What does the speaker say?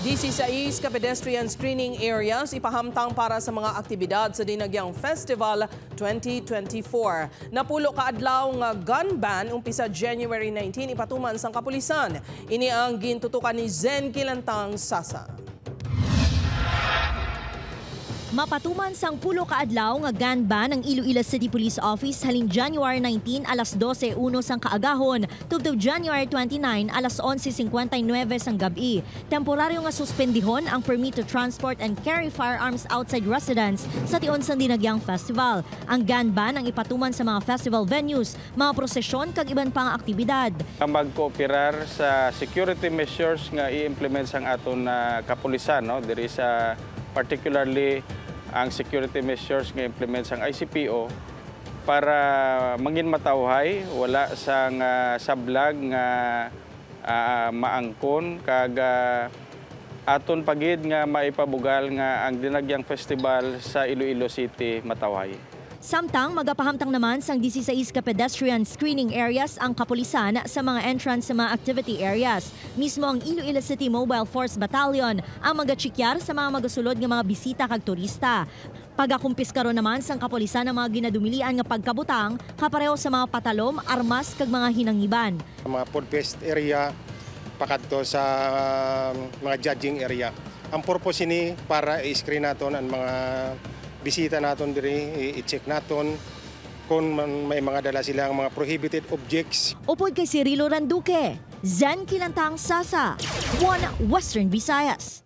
16 ka pedestrian screening areas ipahamtang para sa mga aktibidad sa Dinagyang Festival 2024. Napulo ka adlaw nga gun ban umpisa January 19 ipatuman sang kapulisan. Ini ang gintutukan ni Zen Kilantang Sasa. Mapatuman sang pulo ka adlaw nga gun ban ng Iloilo City Police Office halin January 19 alas 12:01 sang kaagahon tubtob January 29 alas 11:59 sang gabi. Temporaryo nga suspendihon ang permit to transport and carry firearms outside residence sa tion sang Dinagyang Festival. Ang gun ban ang ipatuman sa mga festival venues, mga prosesyon kag iban pang aktibidad. Magkooperar sa security measures nga i-implement sang aton kapulisan, no? There is particularly ang security measures nga implement sang ICPO para mangin matawhay wala sang sablag nga maangkon kag aton pagid nga maipabugal nga ang Dinagyang Festival sa Iloilo City matawhay. Samtang magapahamtang naman sang 16 ka pedestrian screening areas ang kapulisan sa mga entrance sa mga activity areas. Mismo ang Iloilo City Mobile Force Battalion ang magachikyar sa mga magasulod nga mga bisita kag turista. Pagakumpis karon naman sang kapulisan ang mga ginadumilian nga pagkabutang kapareho sa mga patalom, armas kag mga hinangiban. Mga food fest area pakadto sa mga judging area. Ang purpose ini para i-screen naton ang mga bisita naton diri, i-check naton kung may mga dala silang mga prohibited objects. Upod kay Cirilo Randuque, Zen Kilantang Sasa, One Western Visayas.